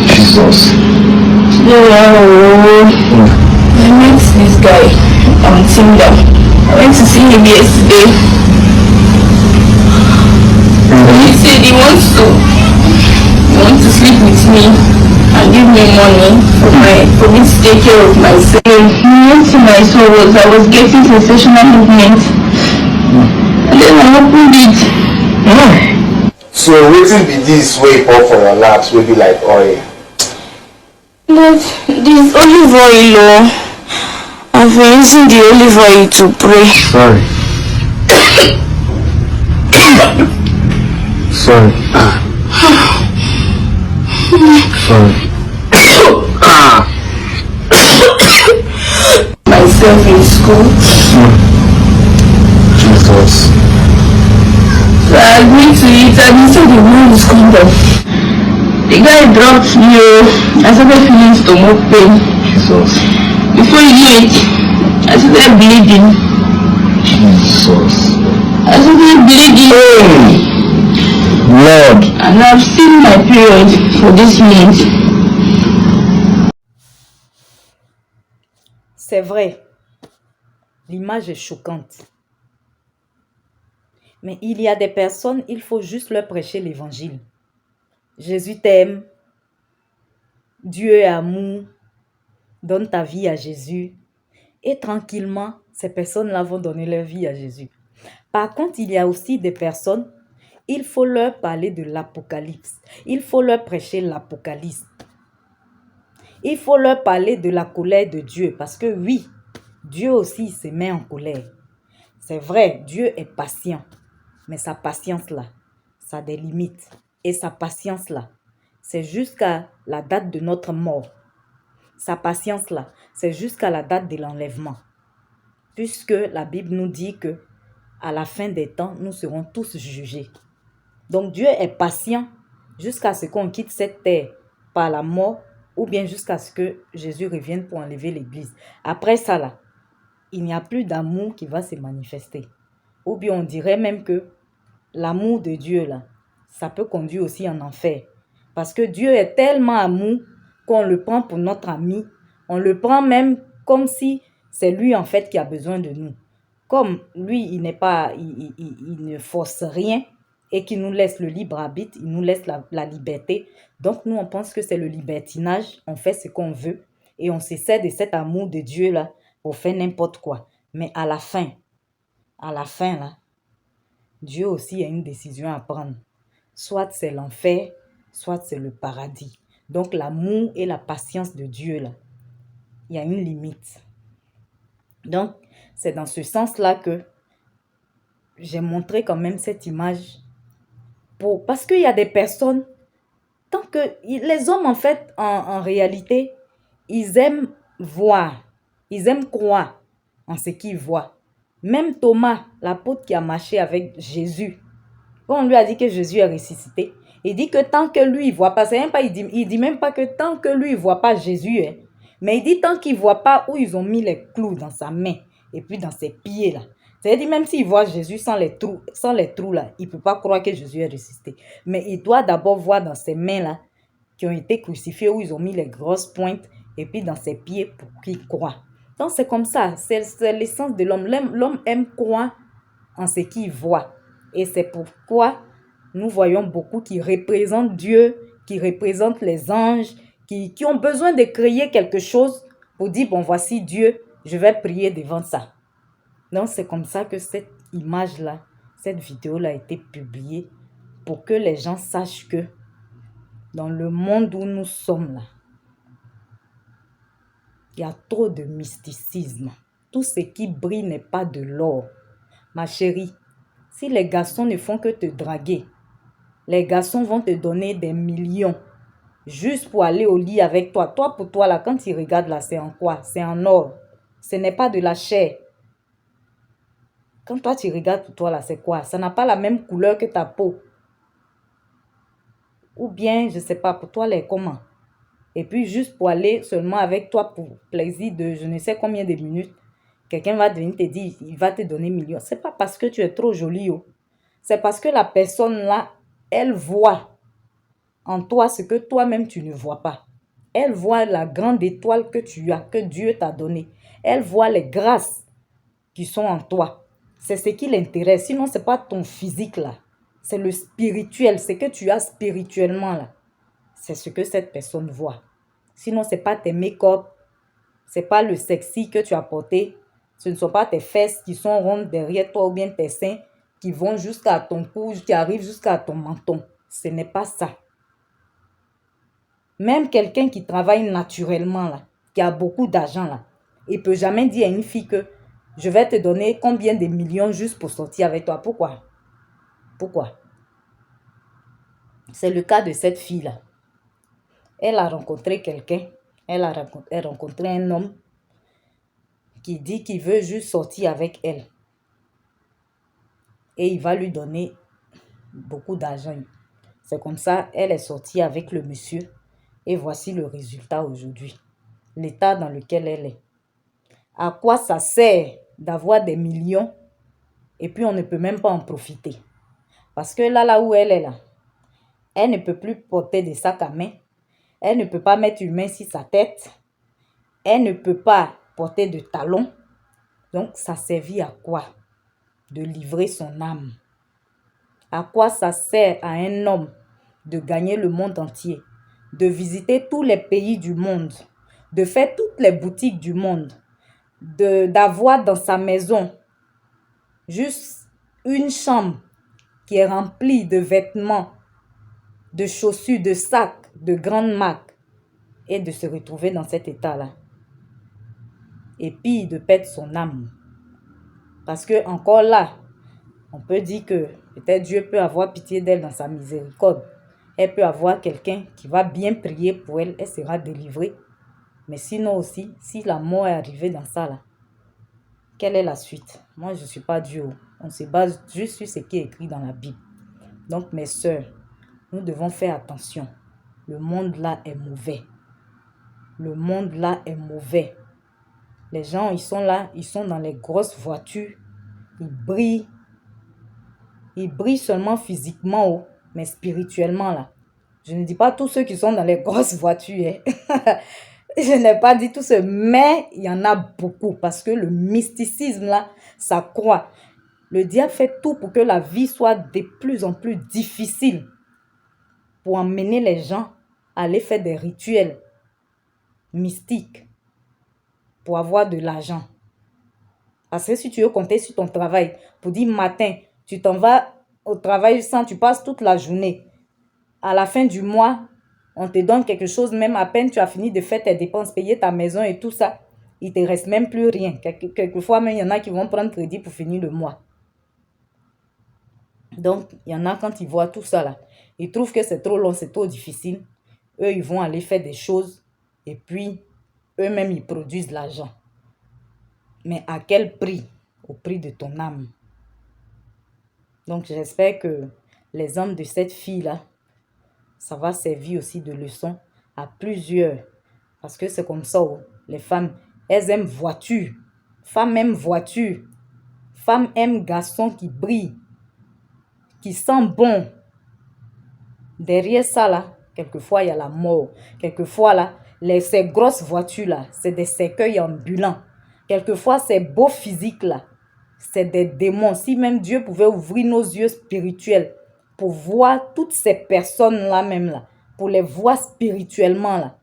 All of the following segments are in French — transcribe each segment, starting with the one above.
Jesus. Yeah, I met this guy on Tinder. I went to see him yesterday. He said he wants to sleep with me and give me money for me to take care of myself. The next thing I saw was I was getting sensational movement. And then I opened it. So wetin be this way pour for your laps wey be like oil? But this olive oil, I've been using the olive oil to pray. Sorry. Sorry. Sorry. Myself in school. Jesus. So I agreed to it and he said the room is condom. The guy dropped me. I started feeling stomach pain. Jesus. Before you knew it, I started bleeding. Jesus. I started bleeding. Hey! Lord. And I've seen my period for this month. C'est vrai, l'image est choquante. Mais il y a des personnes, il faut juste leur prêcher l'évangile. Jésus t'aime, Dieu est amour, donne ta vie à Jésus. Et tranquillement, ces personnes-là vont donner leur vie à Jésus. Par contre, il y a aussi des personnes, il faut leur parler de l'Apocalypse. Il faut leur prêcher l'Apocalypse. Il faut leur parler de la colère de Dieu. Parce que oui, Dieu aussi se met en colère. C'est vrai, Dieu est patient. Mais sa patience-là, ça a des limites. Et sa patience-là, c'est jusqu'à la date de notre mort. Sa patience-là, c'est jusqu'à la date de l'enlèvement. Puisque la Bible nous dit que à la fin des temps, nous serons tous jugés. Donc Dieu est patient jusqu'à ce qu'on quitte cette terre par la mort ou bien jusqu'à ce que Jésus revienne pour enlever l'église. Après ça, là, il n'y a plus d'amour qui va se manifester. Ou bien on dirait même que l'amour de Dieu, là, ça peut conduire aussi en enfer. Parce que Dieu est tellement amour qu'on le prend pour notre ami. On le prend même comme si c'est lui en fait qui a besoin de nous. Comme lui, il ne force rien et qu'il nous laisse le libre arbitre, il nous laisse la liberté. Donc nous, on pense que c'est le libertinage, on fait ce qu'on veut et on se sert de cet amour de Dieu-là pour faire n'importe quoi. Mais à la fin, là, Dieu aussi a une décision à prendre. Soit c'est l'enfer, soit c'est le paradis. Donc l'amour et la patience de Dieu, là, il y a une limite. Donc, c'est dans ce sens-là que j'ai montré quand même cette image. Parce qu'il y a des personnes, tant que les hommes, en fait, en réalité, ils aiment voir, ils aiment croire en ce qu'ils voient. Même Thomas, l'apôtre qui a marché avec Jésus, quand on lui a dit que Jésus est ressuscité, il dit que tant que lui, il ne voit pas, c'est même pas, il dit même pas que tant que lui, il ne voit pas Jésus, hein, mais il dit tant qu'il ne voit pas où ils ont mis les clous dans sa main et puis dans ses pieds là. C'est-à-dire même s'il voit Jésus sans les trous là, il ne peut pas croire que Jésus est ressuscité. Mais il doit d'abord voir dans ses mains là, qui ont été crucifiées, où ils ont mis les grosses pointes, et puis dans ses pieds pour qu'il croie. Donc c'est comme ça, c'est l'essence de l'homme. L'homme aime croire en ce qu'il voit. Et c'est pourquoi nous voyons beaucoup qui représentent Dieu, qui représentent les anges, qui ont besoin de créer quelque chose pour dire, bon, voici Dieu, je vais prier devant ça. Donc, c'est comme ça que cette image-là, cette vidéo-là a été publiée pour que les gens sachent que dans le monde où nous sommes là, il y a trop de mysticisme. Tout ce qui brille n'est pas de l'or. Ma chérie, si les garçons ne font que te draguer, les garçons vont te donner des millions juste pour aller au lit avec toi. Toi, pour toi, là, quand ils regardent là, c'est en quoi? C'est en or. Ce n'est pas de la chair. Quand toi, tu regardes pour toi, là, c'est quoi? Ça n'a pas la même couleur que ta peau. Ou bien, je ne sais pas, pour toi, là, comment? Et puis, juste pour aller seulement avec toi pour plaisir de je ne sais combien de minutes, quelqu'un va venir te dire, il va te donner millions. Ce n'est pas parce que tu es trop jolie. Oh. C'est parce que la personne là elle voit en toi ce que toi-même tu ne vois pas. Elle voit la grande étoile que tu as, que Dieu t'a donnée. Elle voit les grâces qui sont en toi. C'est ce qui l'intéresse. Sinon, ce n'est pas ton physique là. C'est le spirituel, ce que tu as spirituellement là. C'est ce que cette personne voit. Sinon, ce n'est pas tes make-up, ce n'est pas le sexy que tu as porté. Ce ne sont pas tes fesses qui sont rondes derrière toi ou bien tes seins qui vont jusqu'à ton cou, qui arrivent jusqu'à ton menton. Ce n'est pas ça. Même quelqu'un qui travaille naturellement, là, qui a beaucoup d'argent, là, il ne peut jamais dire à une fille que je vais te donner combien de millions juste pour sortir avec toi. Pourquoi? Pourquoi? C'est le cas de cette fille-là. Elle a rencontré quelqu'un, elle a rencontré un homme qui dit qu'il veut juste sortir avec elle. Et il va lui donner beaucoup d'argent. C'est comme ça, elle est sortie avec le monsieur. Et voici le résultat aujourd'hui. L'état dans lequel elle est. À quoi ça sert d'avoir des millions et puis on ne peut même pas en profiter? Parce que là où elle est là, elle ne peut plus porter des sacs à main. Elle ne peut pas mettre une main sur sa tête. Elle ne peut pas porter de talons. Donc, ça servit à quoi? De livrer son âme. À quoi ça sert à un homme de gagner le monde entier, de visiter tous les pays du monde, de faire toutes les boutiques du monde, d'avoir dans sa maison juste une chambre qui est remplie de vêtements, de chaussures, de sacs, de grandes marques, et de se retrouver dans cet état-là? Et puis de perdre son âme. Parce que encore là, on peut dire que peut-être Dieu peut avoir pitié d'elle dans sa miséricorde. Elle peut avoir quelqu'un qui va bien prier pour elle, elle sera délivrée. Mais sinon aussi, si la mort est arrivée dans ça là, quelle est la suite? Moi, je ne suis pas Dieu. On se base juste sur ce qui est écrit dans la Bible. Donc, mes sœurs, nous devons faire attention. Le monde là est mauvais. Le monde là est mauvais. Les gens, ils sont là, ils sont dans les grosses voitures. Ils brillent. Ils brillent seulement physiquement, mais spirituellement là. Je ne dis pas tous ceux qui sont dans les grosses voitures. Je n'ai pas dit tous ceux, mais il y en a beaucoup parce que le mysticisme là, ça croît. Le diable fait tout pour que la vie soit de plus en plus difficile pour emmener les gens à aller faire des rituels mystiques pour avoir de l'argent. Parce que si tu veux compter sur ton travail, pour dire matin, tu t'en vas au travail sans, tu passes toute la journée. À la fin du mois, on te donne quelque chose, même à peine tu as fini de faire tes dépenses, payer ta maison et tout ça. Il ne te reste même plus rien. Quelquefois, même, il y en a qui vont prendre crédit pour finir le mois. Donc, il y en a quand ils voient tout ça là, ils trouvent que c'est trop long, c'est trop difficile. Eux, ils vont aller faire des choses et puis eux-mêmes, ils produisent de l'argent. Mais à quel prix? Au prix de ton âme. Donc, j'espère que les hommes de cette fille-là, ça va servir aussi de leçon à plusieurs. Parce que c'est comme ça, les femmes, elles aiment voiture. Femmes aiment voiture. Femmes aiment garçons qui brillent, qui sentent bon. Derrière ça, là, quelquefois, il y a la mort. Quelquefois, là, ces grosses voitures-là, c'est des cercueils ambulants. Quelquefois, ces beaux physiques-là, c'est des démons. Si même Dieu pouvait ouvrir nos yeux spirituels pour voir toutes ces personnes-là même, là, pour les voir spirituellement, là,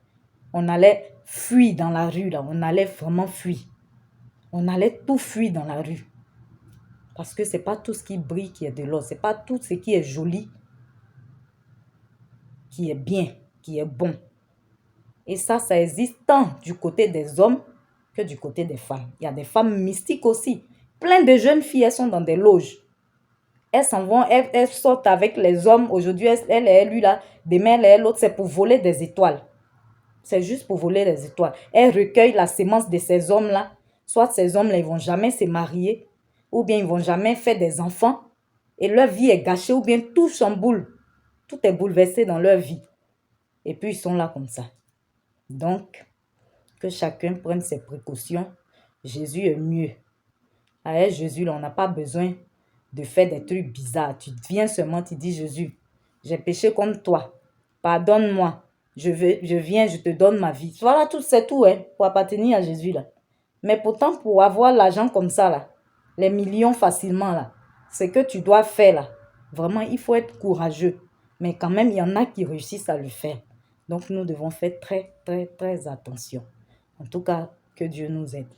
on allait fuir dans la rue, là. On allait vraiment fuir. On allait tout fuir dans la rue. Parce que ce n'est pas tout ce qui brille qui est de l'or. Ce n'est pas tout ce qui est joli qui est bien, qui est bon. Et ça existe tant du côté des hommes que du côté des femmes. Il y a des femmes mystiques aussi. Plein de jeunes filles, elles sont dans des loges. Elles s'en vont, elles sortent avec les hommes. Aujourd'hui, elle est lui là. Demain, elle est l'autre. C'est pour voler des étoiles. C'est juste pour voler des étoiles. Elles recueillent la sémence de ces hommes-là. Soit ces hommes-là, ils ne vont jamais se marier. Ou bien ils ne vont jamais faire des enfants. Et leur vie est gâchée. Ou bien tout chamboule. Tout est bouleversé dans leur vie. Et puis, ils sont là comme ça. Donc, que chacun prenne ses précautions. Jésus est mieux. Avec Jésus, là, on n'a pas besoin de faire des trucs bizarres. Tu viens seulement, tu dis, Jésus, j'ai péché contre toi. Pardonne-moi. Je viens, je te donne ma vie. Voilà, tout, c'est tout, hein, pour appartenir à Jésus, là. Mais pourtant, pour avoir l'argent comme ça, là, les millions facilement, là, c'est que tu dois faire, là. Vraiment, il faut être courageux. Mais quand même, il y en a qui réussissent à le faire. Donc, nous devons faire très, très, très attention. En tout cas, que Dieu nous aide.